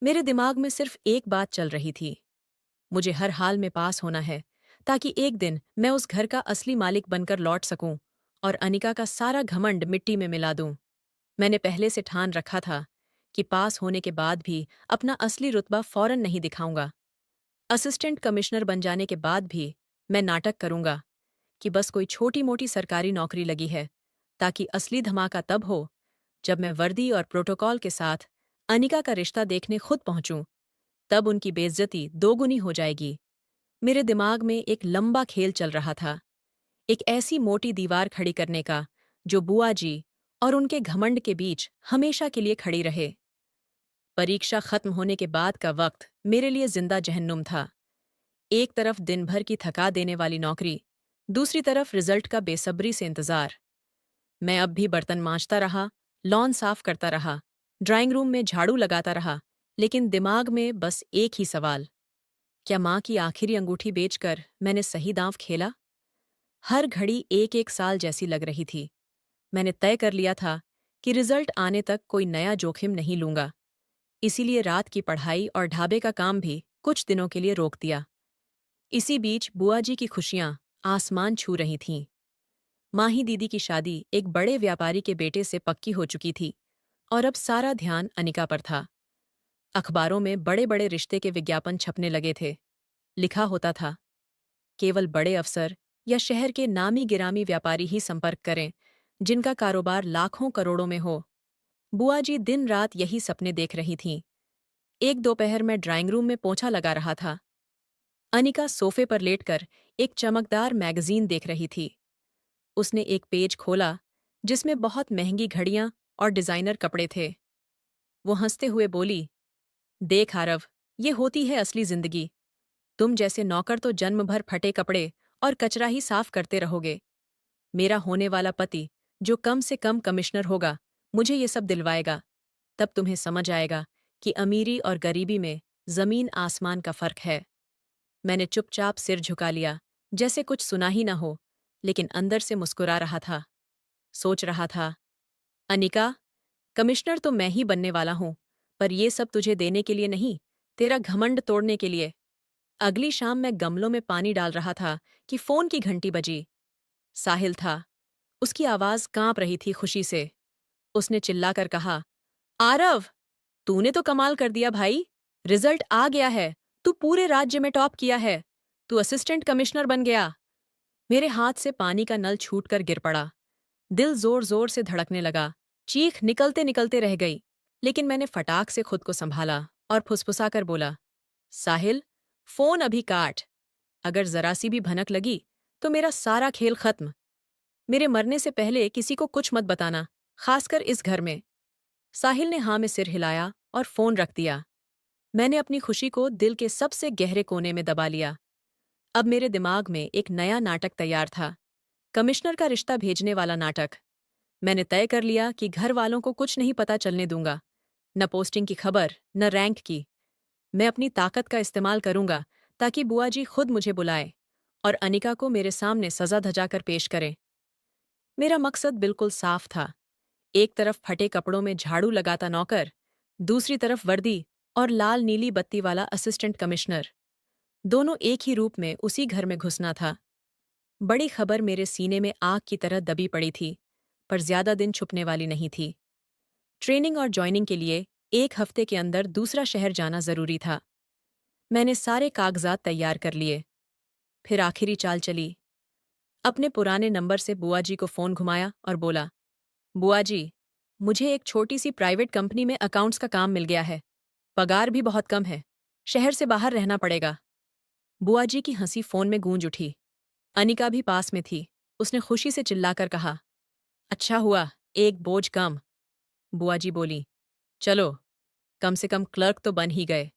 मेरे दिमाग में सिर्फ एक बात चल रही थी, मुझे हर हाल में पास होना है, ताकि एक दिन मैं उस घर का असली मालिक बनकर लौट सकूं और अनिका का सारा घमंड मिट्टी में मिला दूं। मैंने पहले से ठान रखा था कि पास होने के बाद भी अपना असली रुतबा फौरन नहीं दिखाऊंगा। असिस्टेंट कमिश्नर बन जाने के बाद भी मैं नाटक करूंगा कि बस कोई छोटी मोटी सरकारी नौकरी लगी है, ताकि असली धमाका तब हो जब मैं वर्दी और प्रोटोकॉल के साथ अनिका का रिश्ता देखने खुद पहुंचूं। तब उनकी बेइज्जती दोगुनी हो जाएगी। मेरे दिमाग में एक लंबा खेल चल रहा था, एक ऐसी मोटी दीवार खड़ी करने का जो बुआ जी और उनके घमंड के बीच हमेशा के लिए खड़ी रहे। परीक्षा खत्म होने के बाद का वक्त मेरे लिए जिंदा जहन्नुम था। एक तरफ दिन भर की थका देने वाली नौकरी, दूसरी तरफ रिजल्ट का बेसब्री से इंतजार। मैं अब भी बर्तन मांजता रहा, लॉन साफ करता रहा, ड्राइंग रूम में झाड़ू लगाता रहा, लेकिन दिमाग में बस एक ही सवाल, क्या माँ की आखिरी अंगूठी बेचकर मैंने सही दांव खेला? हर घड़ी एक एक साल जैसी लग रही थी। मैंने तय कर लिया था कि रिजल्ट आने तक कोई नया जोखिम नहीं लूंगा। इसीलिए रात की पढ़ाई और ढाबे का काम भी कुछ दिनों के लिए रोक दिया। इसी बीच बुआ जी की खुशियां आसमान छू रही थीं। माही दीदी की शादी एक बड़े व्यापारी के बेटे से पक्की हो चुकी थी और अब सारा ध्यान अनिका पर था। अखबारों में बड़े बड़े रिश्ते के विज्ञापन छपने लगे थे। लिखा होता था, केवल बड़े अफसर या शहर के नामी गिरामी व्यापारी ही संपर्क करें, जिनका कारोबार लाखों करोड़ों में हो। बुआ जी दिन रात यही सपने देख रही थीं। एक दोपहर में ड्राइंग रूम में पोंछा लगा रहा था। अनिका सोफे पर लेटकर एक चमकदार मैगजीन देख रही थी। उसने एक पेज खोला, जिसमें बहुत महंगी घड़ियां और डिजाइनर कपड़े थे। वो हंसते हुए बोली, देख आरव, ये होती है असली जिंदगी। तुम जैसे नौकर तो जन्म भर फटे कपड़े और कचरा ही साफ करते रहोगे। मेरा होने वाला पति, जो कम से कम कमिश्नर होगा, मुझे ये सब दिलवाएगा। तब तुम्हें समझ आएगा कि अमीरी और गरीबी में जमीन आसमान का फर्क है। मैंने चुपचाप सिर झुका लिया, जैसे कुछ सुना ही न हो, लेकिन अंदर से मुस्कुरा रहा था। सोच रहा था, अनिका, कमिश्नर तो मैं ही बनने वाला हूं, पर ये सब तुझे देने के लिए नहीं, तेरा घमंड तोड़ने के लिए। अगली शाम मैं गमलों में पानी डाल रहा था कि फोन की घंटी बजी। साहिल था। उसकी आवाज कांप रही थी खुशी से। उसने चिल्लाकर कहा, आरव, तूने तो कमाल कर दिया भाई। रिजल्ट आ गया है। तू पूरे राज्य में टॉप किया है। तू असिस्टेंट कमिश्नर बन गया। मेरे हाथ से पानी का नल छूटकर गिर पड़ा। दिल जोर जोर से धड़कने लगा। चीख निकलते निकलते रह गई। लेकिन मैंने फटाक से खुद को संभाला और फुसफुसाकर बोला, साहिल, फोन अभी काट। अगर जरा सी भी भनक लगी तो मेरा सारा खेल खत्म। मेरे मरने से पहले किसी को कुछ मत बताना, खासकर इस घर में। साहिल ने हाँ में सिर हिलाया और फोन रख दिया। मैंने अपनी खुशी को दिल के सबसे गहरे कोने में दबा लिया। अब मेरे दिमाग में एक नया नाटक तैयार था। कमिश्नर का रिश्ता भेजने वाला नाटक। मैंने तय कर लिया कि घर वालों को कुछ नहीं पता चलने दूंगा। न पोस्टिंग की खबर, न रैंक की। मैं अपनी ताकत का इस्तेमाल करूंगा ताकि बुआ जी खुद मुझे बुलाए और अनिका को मेरे सामने सजा धजाकर पेश करें। मेरा मकसद बिल्कुल साफ था। एक तरफ फटे कपड़ों में झाड़ू लगाता नौकर, दूसरी तरफ वर्दी और लाल नीली बत्ती वाला असिस्टेंट कमिश्नर। दोनों एक ही रूप में उसी घर में घुसना था। बड़ी खबर मेरे सीने में आग की तरह दबी पड़ी थी, पर ज्यादा दिन छुपने वाली नहीं थी। ट्रेनिंग और ज्वाइनिंग के लिए 1 हफ्ते के अंदर दूसरा शहर जाना जरूरी था। मैंने सारे कागजात तैयार कर लिए। फिर आखिरी चाल चली। अपने पुराने नंबर से बुआ जी को फोन घुमाया और बोला, बुआ जी, मुझे एक छोटी सी प्राइवेट कंपनी में अकाउंट्स का काम मिल गया है। पगार भी बहुत कम है। शहर से बाहर रहना पड़ेगा। बुआ जी की हंसी फोन में गूंज उठी। अनिका भी पास में थी। उसने खुशी से चिल्लाकर कहा, अच्छा हुआ, एक बोझ कम। बुआ जी बोली, चलो, कम से कम क्लर्क तो बन ही गए।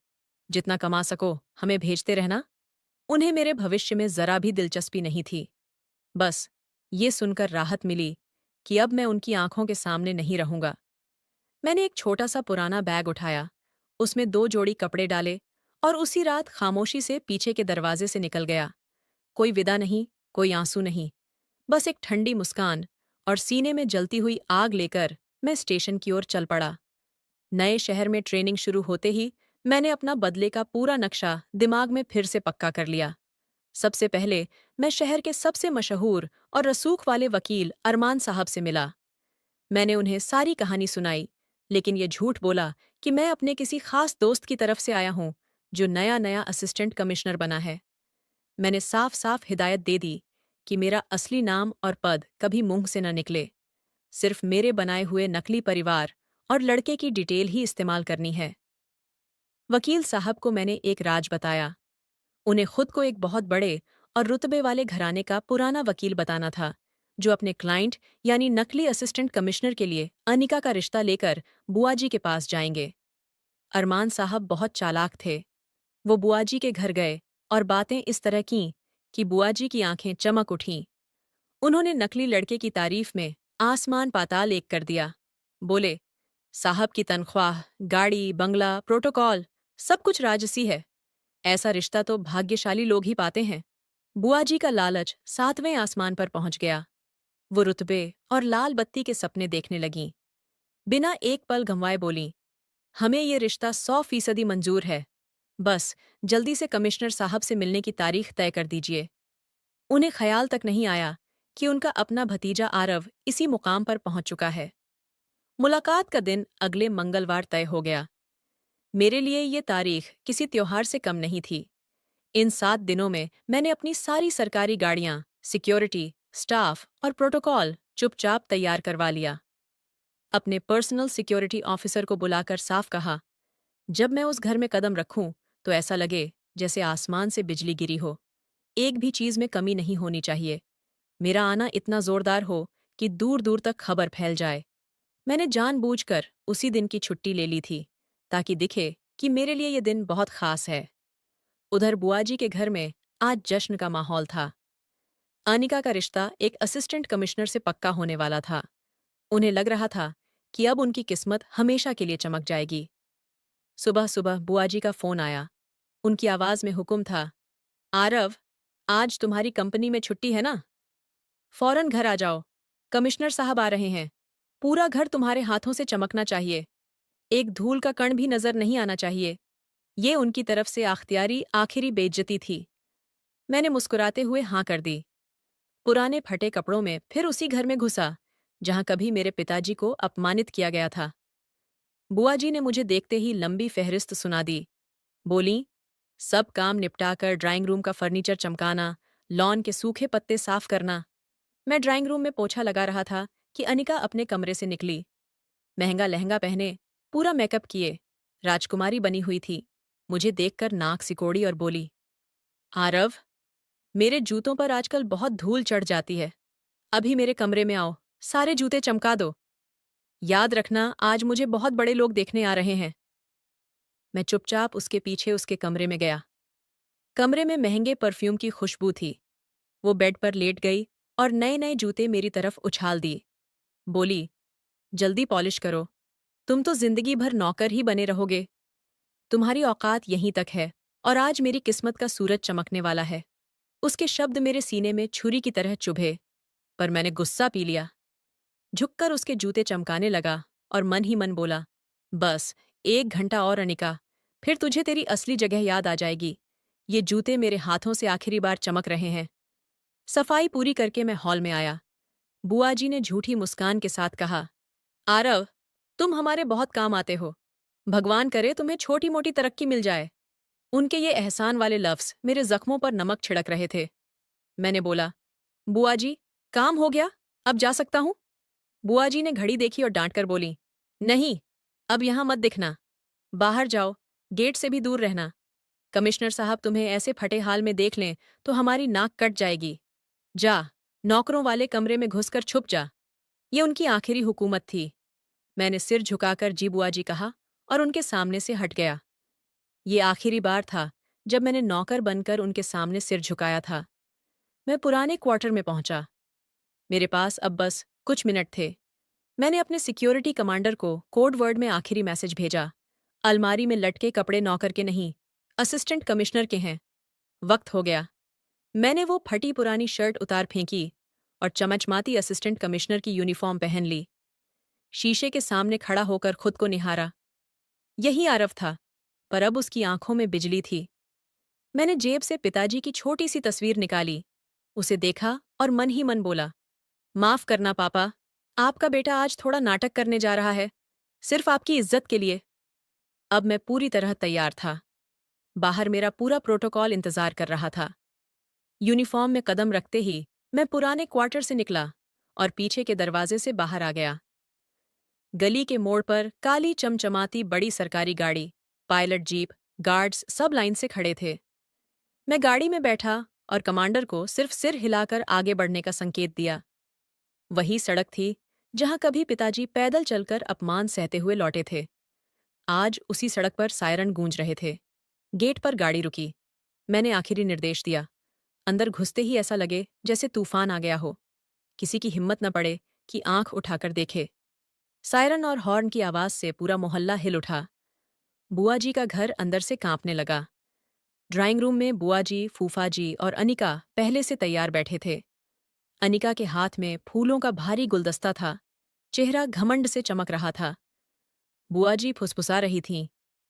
जितना कमा सको हमें भेजते रहना। उन्हें मेरे भविष्य में जरा भी दिलचस्पी नहीं थी। बस ये सुनकर राहत मिली कि अब मैं उनकी आंखों के सामने नहीं रहूंगा। मैंने एक छोटा सा पुराना बैग उठाया, उसमें 2 जोड़ी कपड़े डाले और उसी रात खामोशी से पीछे के दरवाजे से निकल गया। कोई विदा नहीं, कोई आंसू नहीं, बस एक ठंडी मुस्कान, और सीने में जलती हुई आग लेकर मैं स्टेशन की ओर चल पड़ा। नए शहर में ट्रेनिंग शुरू होते ही मैंने अपना बदले का पूरा नक्शा दिमाग में फिर से पक्का कर लिया। सबसे पहले मैं शहर के सबसे मशहूर और रसूख वाले वकील अरमान साहब से मिला। मैंने उन्हें सारी कहानी सुनाई, लेकिन ये झूठ बोला कि मैं अपने किसी खास दोस्त की तरफ से आया हूं, जो नया नया असिस्टेंट कमिश्नर बना है। मैंने साफ साफ हिदायत दे दी कि मेरा असली नाम और पद कभी मुंह से न निकले। सिर्फ मेरे बनाए हुए नकली परिवार और लड़के की डिटेल ही इस्तेमाल करनी है। वकील साहब को मैंने एक राज बताया। उन्हें खुद को एक बहुत बड़े और रुतबे वाले घराने का पुराना वकील बताना था, जो अपने क्लाइंट यानी नकली असिस्टेंट कमिश्नर के लिए अनिका का रिश्ता लेकर बुआ जी के पास जाएंगे। अरमान साहब बहुत चालाक थे। वो बुआ जी के घर गए और बातें इस तरह कीं कि बुआ जी की आंखें चमक उठीं। उन्होंने नकली लड़के की तारीफ में आसमान पाताल एक कर दिया। बोले, साहब की तनख्वाह, गाड़ी, बंगला, प्रोटोकॉल, सब कुछ राजसी है। ऐसा रिश्ता तो भाग्यशाली लोग ही पाते हैं। बुआ जी का लालच 7वें आसमान पर पहुंच गया। वो रुतबे और लाल बत्ती के सपने देखने लगीं। बिना एक पल गंवाए बोलीं, हमें ये रिश्ता 100% मंजूर है। बस जल्दी से कमिश्नर साहब से मिलने की तारीख तय कर दीजिए। उन्हें ख्याल तक नहीं आया कि उनका अपना भतीजा आरव इसी मुकाम पर पहुंच चुका है। मुलाकात का दिन अगले मंगलवार तय हो गया। मेरे लिए ये तारीख किसी त्योहार से कम नहीं थी। इन 7 दिनों में मैंने अपनी सारी सरकारी गाड़ियां, सिक्योरिटी, स्टाफ और प्रोटोकॉल चुपचाप तैयार करवा लिया। अपने पर्सनल सिक्योरिटी ऑफिसर को बुलाकर साफ कहा, जब मैं उस घर में कदम रखूं तो ऐसा लगे जैसे आसमान से बिजली गिरी हो। एक भी चीज में कमी नहीं होनी चाहिए। मेरा आना इतना जोरदार हो कि दूर दूर तक खबर फैल जाए। मैंने जानबूझकर उसी दिन की छुट्टी ले ली थी, ताकि दिखे कि मेरे लिए ये दिन बहुत खास है। उधर बुआजी के घर में आज जश्न का माहौल था। अनिका का रिश्ता एक असिस्टेंट कमिश्नर से पक्का होने वाला था। उन्हें लग रहा था कि अब उनकी किस्मत हमेशा के लिए चमक जाएगी। सुबह सुबह बुआजी का फोन आया। उनकी आवाज में हुक्म था, आरव, आज तुम्हारी कंपनी में छुट्टी है ना? फौरन घर आ जाओ। कमिश्नर साहब आ रहे हैं। पूरा घर तुम्हारे हाथों से चमकना चाहिए। एक धूल का कण भी नजर नहीं आना चाहिए। ये उनकी तरफ से आख्तियारी आखिरी बेइज्जती थी। मैंने मुस्कुराते हुए हाँ कर दी। पुराने फटे कपड़ों में फिर उसी घर में घुसा जहां कभी मेरे पिताजी को अपमानित किया गया था। बुआ जी ने मुझे देखते ही लंबी फहरिस्त सुना दी। बोली, सब काम निपटाकर ड्राइंग रूम का फर्नीचर चमकाना, लॉन के सूखे पत्ते साफ करना। मैं ड्राइंग रूम में पोछा लगा रहा था कि अनिका अपने कमरे से निकली। महंगा लहंगा पहने, पूरा मेकअप किए, राजकुमारी बनी हुई थी। मुझे देखकर नाक सिकोड़ी और बोली, आरव, मेरे जूतों पर आजकल बहुत धूल चढ़ जाती है। अभी मेरे कमरे में आओ, सारे जूते चमका दो। याद रखना, आज मुझे बहुत बड़े लोग देखने आ रहे हैं। मैं चुपचाप उसके पीछे उसके कमरे में गया। कमरे में महंगे परफ्यूम की खुशबू थी। वो बेड पर लेट गई और नए नए जूते मेरी तरफ उछाल दिए। बोली, जल्दी पॉलिश करो। तुम तो जिंदगी भर नौकर ही बने रहोगे। तुम्हारी औकात यहीं तक है और आज मेरी किस्मत का सूरज चमकने वाला है। उसके शब्द मेरे सीने में छुरी की तरह चुभे, पर मैंने गुस्सा पी लिया। झुककर उसके जूते चमकाने लगा और मन ही मन बोला, बस 1 घंटा और अनिका, फिर तुझे तेरी असली जगह याद आ जाएगी। ये जूते मेरे हाथों से आखिरी बार चमक रहे हैं। सफाई पूरी करके मैं हॉल में आया। बुआ जी ने झूठी मुस्कान के साथ कहा, आरव, तुम हमारे बहुत काम आते हो। भगवान करे तुम्हें छोटी मोटी तरक्की मिल जाए। उनके ये एहसान वाले लफ्ज मेरे जख्मों पर नमक छिड़क रहे थे। मैंने बोला, बुआ जी, काम हो गया, अब जा सकता हूं? बुआ जी ने घड़ी देखी और डांटकर बोली, नहीं, अब यहां मत दिखना। बाहर जाओ, गेट से भी दूर रहना। कमिश्नर साहब तुम्हें ऐसे फटे हाल में देख लें तो हमारी नाक कट जाएगी। जा, नौकरों वाले कमरे में घुसकर छुप जा। ये उनकी आखिरी हुकूमत थी। मैंने सिर झुकाकर जी बुआ जी कहा और उनके सामने से हट गया। ये आखिरी बार था जब मैंने नौकर बनकर उनके सामने सिर झुकाया था। मैं पुराने क्वार्टर में पहुंचा। मेरे पास अब बस कुछ मिनट थे। मैंने अपने सिक्योरिटी कमांडर को कोड वर्ड में आखिरी मैसेज भेजा, अलमारी में लटके कपड़े नौकर के नहीं, असिस्टेंट कमिश्नर के हैं। वक्त हो गया। मैंने वो फटी पुरानी शर्ट उतार फेंकी और चमचमाती असिस्टेंट कमिश्नर की यूनिफॉर्म पहन ली। शीशे के सामने खड़ा होकर खुद को निहारा। यही आरव था, पर अब उसकी आंखों में बिजली थी। मैंने जेब से पिताजी की छोटी सी तस्वीर निकाली, उसे देखा और मन ही मन बोला, माफ करना पापा, आपका बेटा आज थोड़ा नाटक करने जा रहा है, सिर्फ आपकी इज्जत के लिए। अब मैं पूरी तरह तैयार था। बाहर मेरा पूरा प्रोटोकॉल इंतजार कर रहा था। यूनिफॉर्म में कदम रखते ही मैं पुराने क्वार्टर से निकला और पीछे के दरवाजे से बाहर आ गया। गली के मोड़ पर काली चमचमाती बड़ी सरकारी गाड़ी, पायलट जीप, गार्ड्स सब लाइन से खड़े थे। मैं गाड़ी में बैठा और कमांडर को सिर्फ सिर हिलाकर आगे बढ़ने का संकेत दिया। वही सड़क थी जहां कभी पिताजी पैदल चलकर अपमान सहते हुए लौटे थे। आज उसी सड़क पर सायरन गूंज रहे थे। गेट पर गाड़ी रुकी। मैंने आखिरी निर्देश दिया। अंदर घुसते ही ऐसा लगे जैसे तूफान आ गया हो। किसी की हिम्मत न पड़े कि आंख उठाकर देखे। सायरन और हॉर्न की आवाज से पूरा मोहल्ला हिल उठा। बुआ जी का घर अंदर से कांपने लगा। ड्राइंग रूम में बुआ जी, फूफा जी और अनिका पहले से तैयार बैठे थे। अनिका के हाथ में फूलों का भारी गुलदस्ता था। चेहरा घमंड से चमक रहा था। बुआ जी फुसफुसा रही थीं,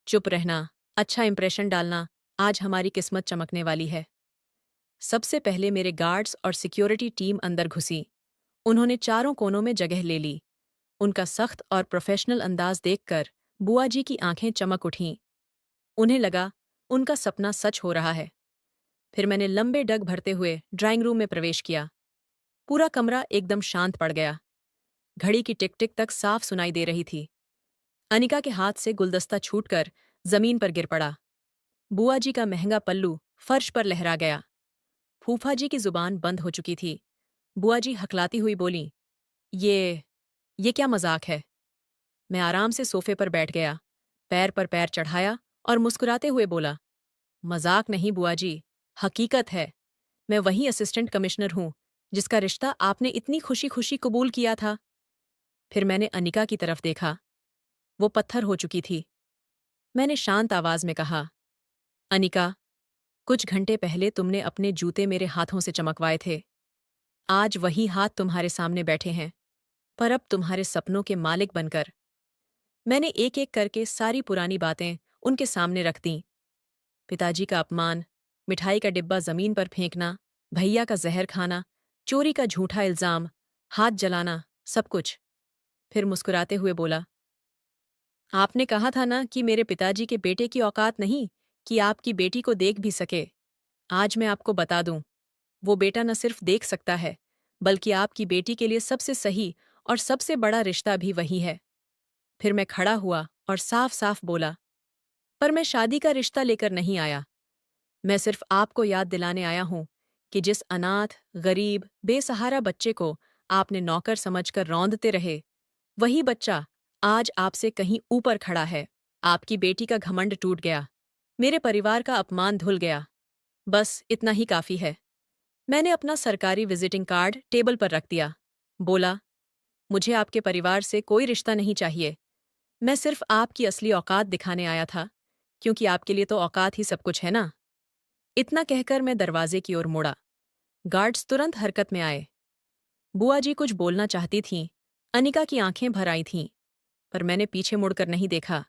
चुप रहना, अच्छा इंप्रेशन डालना, आज हमारी किस्मत चमकने वाली है। सबसे पहले मेरे गार्ड्स और सिक्योरिटी टीम अंदर घुसी। उन्होंने चारों कोनों में जगह ले ली। उनका सख्त और प्रोफेशनल अंदाज देखकर बुआ जी की आंखें चमक उठीं। उन्हें लगा उनका सपना सच हो रहा है। फिर मैंने लंबे डग भरते हुए ड्राइंग रूम में प्रवेश किया। पूरा कमरा एकदम शांत पड़ गया। घड़ी की टिक टिक तक साफ सुनाई दे रही थी। अनिका के हाथ से गुलदस्ता छूटकर जमीन पर गिर पड़ा। बुआ जी का महंगा पल्लू फर्श पर लहरा गया। फूफा जी की जुबान बंद हो चुकी थी। बुआ जी हकलाती हुई बोली, ये ये क्या मजाक है? मैं आराम से सोफे पर बैठ गया, पैर पर पैर चढ़ाया और मुस्कुराते हुए बोला, मजाक नहीं बुआ जी, हकीकत है। मैं वही असिस्टेंट कमिश्नर हूँ जिसका रिश्ता आपने इतनी खुशी खुशी कबूल किया था। फिर मैंने अनिका की तरफ देखा। वो पत्थर हो चुकी थी। मैंने शांत आवाज में कहा, अनिका, कुछ घंटे पहले तुमने अपने जूते मेरे हाथों से चमकवाए थे। आज वही हाथ तुम्हारे सामने बैठे हैं, पर अब तुम्हारे सपनों के मालिक बनकर। मैंने एक एक करके सारी पुरानी बातें उनके सामने रख दीं। पिताजी का अपमान, मिठाई का डिब्बा जमीन पर फेंकना, भैया का जहर खाना, चोरी का झूठा इल्जाम, हाथ जलाना, सब कुछ। फिर मुस्कुराते हुए बोला, आपने कहा था ना कि मेरे पिताजी के बेटे की औकात नहीं कि आपकी बेटी को देख भी सके। आज मैं आपको बता दूं, वो बेटा न सिर्फ देख सकता है, बल्कि आपकी बेटी के लिए सबसे सही और सबसे बड़ा रिश्ता भी वही है। फिर मैं खड़ा हुआ और साफ साफ बोला, पर मैं शादी का रिश्ता लेकर नहीं आया। मैं सिर्फ आपको याद दिलाने आया हूं कि जिस अनाथ, गरीब, बेसहारा बच्चे को आपने नौकर समझकर रौंदते रहे, वही बच्चा आज आपसे कहीं ऊपर खड़ा है। आपकी बेटी का घमंड टूट गया। मेरे परिवार का अपमान धुल गया। बस इतना ही काफी है। मैंने अपना सरकारी विजिटिंग कार्ड टेबल पर रख दिया। बोला, मुझे आपके परिवार से कोई रिश्ता नहीं चाहिए। मैं सिर्फ आपकी असली औकात दिखाने आया था, क्योंकि आपके लिए तो औकात ही सब कुछ है ना। इतना कहकर मैं दरवाजे की ओर मुड़ा। गार्ड्स तुरंत हरकत में आए। बुआ जी कुछ बोलना चाहती थीं। अनिका की आंखें भर आई थीं, पर मैंने पीछे मुड़कर नहीं देखा।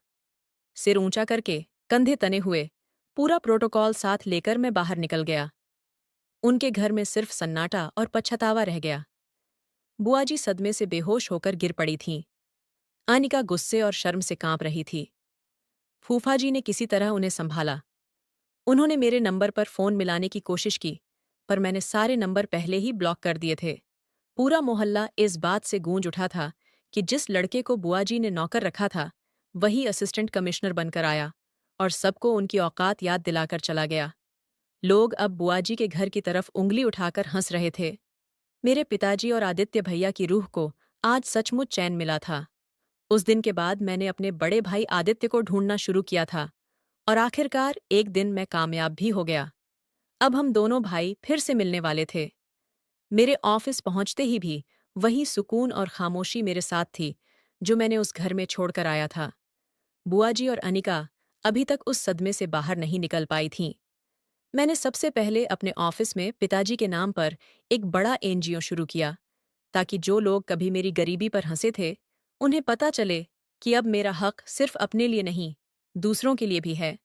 सिर ऊंचा करके, कंधे तने हुए, पूरा प्रोटोकॉल साथ लेकर मैं बाहर निकल गया। उनके घर में सिर्फ सन्नाटा और पछतावा रह गया। बुआ जी सदमे से बेहोश होकर गिर पड़ी थीं। अनिका गुस्से और शर्म से कांप रही थी। फूफा जी ने किसी तरह उन्हें संभाला। उन्होंने मेरे नंबर पर फोन मिलाने की कोशिश की, पर मैंने सारे नंबर पहले ही ब्लॉक कर दिए थे। पूरा मोहल्ला इस बात से गूंज उठा था कि जिस लड़के को बुआ जी ने नौकर रखा था, वही असिस्टेंट कमिश्नर बनकर आया और सबको उनकी औकात याद दिलाकर चला गया। लोग अब बुआ जी के घर की तरफ उंगली उठाकर हंस रहे थे। मेरे पिताजी और आदित्य भैया की रूह को आज सचमुच चैन मिला था। उस दिन के बाद मैंने अपने बड़े भाई आदित्य को ढूंढना शुरू किया था और आखिरकार एक दिन मैं कामयाब भी हो गया। अब हम दोनों भाई फिर से मिलने वाले थे। मेरे ऑफिस पहुंचते ही भी वही सुकून और खामोशी मेरे साथ थी जो मैंने उस घर में छोड़कर आया था। बुआ जी और अनिका अभी तक उस सदमे से बाहर नहीं निकल पाई थीं। मैंने सबसे पहले अपने ऑफिस में पिताजी के नाम पर एक बड़ा एनजीओ शुरू किया, ताकि जो लोग कभी मेरी गरीबी पर हंसे थे, उन्हें पता चले कि अब मेरा हक सिर्फ अपने लिए नहीं, दूसरों के लिए भी है।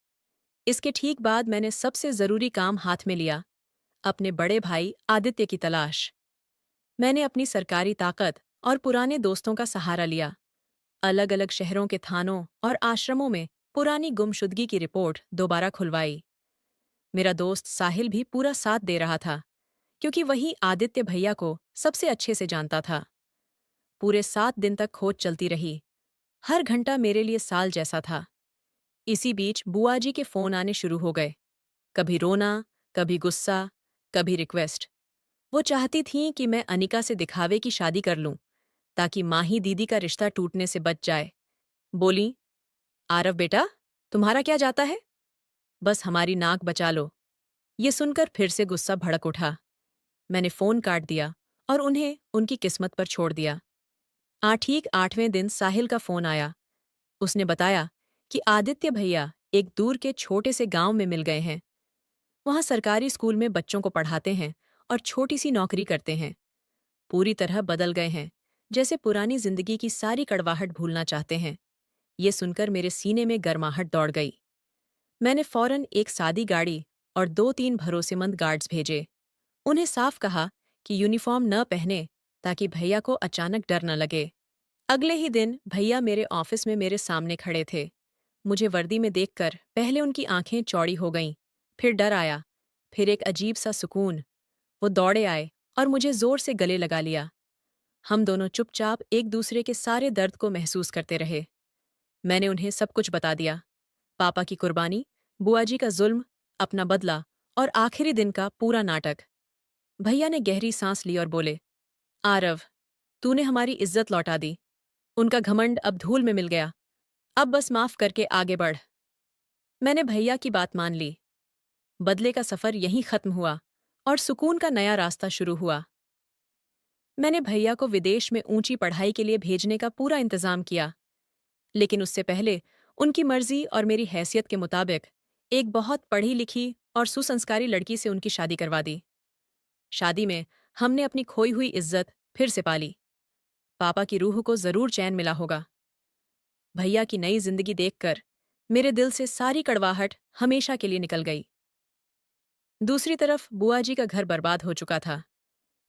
इसके ठीक बाद मैंने सबसे जरूरी काम हाथ में लिया, अपने बड़े भाई आदित्य की तलाश। मैंने अपनी सरकारी ताकत और पुराने दोस्तों का सहारा लिया। अलग अलग शहरों के थानों और आश्रमों में पुरानी गुमशुदगी की रिपोर्ट दोबारा खुलवाई। मेरा दोस्त साहिल भी पूरा साथ दे रहा था, क्योंकि वही आदित्य भैया को सबसे अच्छे से जानता था। पूरे 7 दिन तक खोज चलती रही। हर घंटा मेरे लिए साल जैसा था। इसी बीच बुआ जी के फोन आने शुरू हो गए। कभी रोना, कभी गुस्सा, कभी रिक्वेस्ट। वो चाहती थीं कि मैं अनिका से दिखावे की शादी कर लूं, ताकि माही दीदी का रिश्ता टूटने से बच जाए। बोली, आरव बेटा, तुम्हारा क्या जाता है? बस हमारी नाक बचा लो। ये सुनकर फिर से गुस्सा भड़क उठा। मैंने फोन काट दिया और उन्हें उनकी किस्मत पर छोड़ दिया। ठीक 8वें दिन साहिल का फोन आया। उसने बताया कि आदित्य भैया एक दूर के छोटे से गांव में मिल गए हैं। वहां सरकारी स्कूल में बच्चों को पढ़ाते हैं और छोटी सी नौकरी करते हैं। पूरी तरह बदल गए हैं, जैसे पुरानी जिंदगी की सारी कड़वाहट भूलना चाहते हैं। ये सुनकर मेरे सीने में गर्माहट दौड़ गई। मैंने फौरन एक सादी गाड़ी और 2-3 भरोसेमंद गार्ड्स भेजे। उन्हें साफ कहा कि यूनिफॉर्म न पहने, ताकि भैया को अचानक डर न लगे। अगले ही दिन भैया मेरे ऑफिस में मेरे सामने खड़े थे। मुझे वर्दी में देखकर पहले उनकी आंखें चौड़ी हो गईं, फिर डर आया, फिर एक अजीब सा सुकून। वो दौड़े आए और मुझे जोर से गले लगा लिया। हम दोनों चुपचाप एक दूसरे के सारे दर्द को महसूस करते रहे। मैंने उन्हें सब कुछ बता दिया, पापा की कुर्बानी, बुआ जी का जुल्म, अपना बदला और आखिरी दिन का पूरा नाटक। भैया ने गहरी सांस ली और बोले, आरव, तूने हमारी इज्जत लौटा दी। उनका घमंड अब धूल में मिल गया। अब बस माफ करके आगे बढ़। मैंने भैया की बात मान ली। बदले का सफर यहीं खत्म हुआ और सुकून का नया रास्ता शुरू हुआ। मैंने भैया को विदेश में ऊंची पढ़ाई के लिए भेजने का पूरा इंतजाम किया, लेकिन उससे पहले उनकी मर्जी और मेरी हैसियत के मुताबिक एक बहुत पढ़ी लिखी और सुसंस्कारी लड़की से उनकी शादी करवा दी। शादी में हमने अपनी खोई हुई इज्जत फिर से पाली। पापा की रूह को जरूर चैन मिला होगा। भैया की नई जिंदगी देखकर मेरे दिल से सारी कड़वाहट हमेशा के लिए निकल गई। दूसरी तरफ बुआ जी का घर बर्बाद हो चुका था।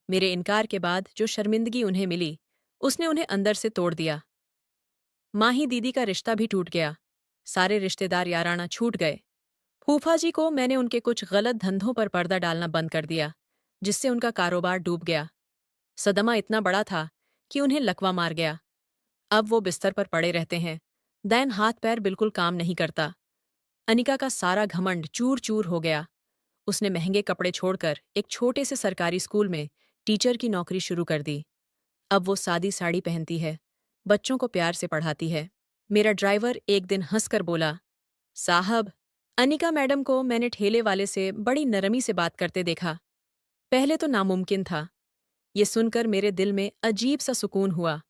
मेरे इनकार के बाद जो शर्मिंदगी उन्हें मिली, उसने उन्हें अंदर से तोड़ दिया। माही दीदी का रिश्ता भी टूट गया। सारे रिश्तेदार याराना छूट गए। फूफा जी को मैंने उनके कुछ गलत धंधों पर पर्दा डालना बंद कर दिया, जिससे उनका कारोबार डूब गया। सदमा इतना बड़ा था कि उन्हें लकवा मार गया। अब वो बिस्तर पर पड़े रहते हैं। दैन हाथ पैर बिल्कुल काम नहीं करता। अनिका का सारा घमंड चूर चूर हो गया। उसने महंगे कपड़े छोड़कर एक छोटे से सरकारी स्कूल में टीचर की नौकरी शुरू कर दी। अब वो सादी साड़ी पहनती है, बच्चों को प्यार से पढ़ाती है। मेरा ड्राइवर एक दिन हंसकर बोला, साहब, अनिका मैडम को मैंने ठेले वाले से बड़ी नरमी से बात करते देखा। पहले तो नामुमकिन था। ये सुनकर मेरे दिल में अजीब सा सुकून हुआ।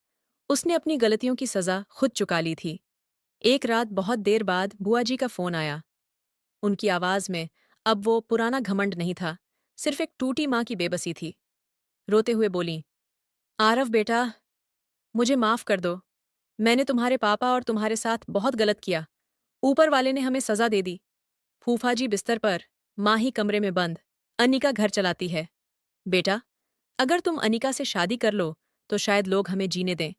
उसने अपनी गलतियों की सजा खुद चुका ली थी। एक रात बहुत देर बाद बुआ जी का फोन आया। उनकी आवाज में अब वो पुराना घमंड नहीं था, सिर्फ एक टूटी माँ की बेबसी थी। रोते हुए बोली, आरव बेटा, मुझे माफ कर दो। मैंने तुम्हारे पापा और तुम्हारे साथ बहुत गलत किया। ऊपर वाले ने हमें सजा दे दी। फूफा जी बिस्तर पर, माँ ही कमरे में बंद। अनिका घर चलाती है। बेटा, अगर तुम अनिका से शादी कर लो तो शायद लोग हमें जीने दें।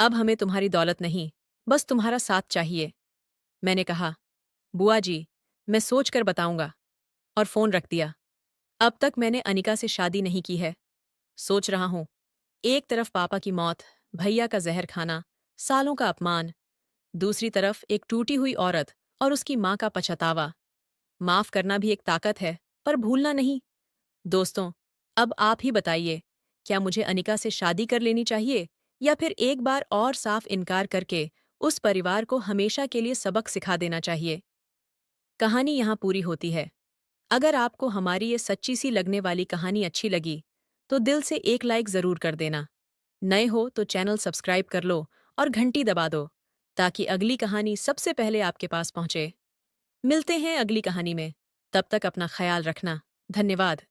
अब हमें तुम्हारी दौलत नहीं, बस तुम्हारा साथ चाहिए। मैंने कहा, बुआ जी, मैं सोच कर बताऊंगा, और फोन रख दिया। अब तक मैंने अनिका से शादी नहीं की है। सोच रहा हूं, एक तरफ पापा की मौत, भैया का जहर खाना, सालों का अपमान, दूसरी तरफ एक टूटी हुई औरत और उसकी माँ का पछतावा। माफ करना भी एक ताकत है, पर भूलना नहीं। दोस्तों, अब आप ही बताइए, क्या मुझे अनिका से शादी कर लेनी चाहिए या फिर एक बार और साफ इनकार करके उस परिवार को हमेशा के लिए सबक सिखा देना चाहिए? कहानी यहाँ पूरी होती है। अगर आपको हमारी ये सच्ची सी लगने वाली कहानी अच्छी लगी, तो दिल से एक लाइक ज़रूर कर देना। नए हो तो चैनल सब्सक्राइब कर लो और घंटी दबा दो, ताकि अगली कहानी सबसे पहले आपके पास पहुंचे। मिलते हैं अगली कहानी में। तब तक अपना ख्याल रखना। धन्यवाद।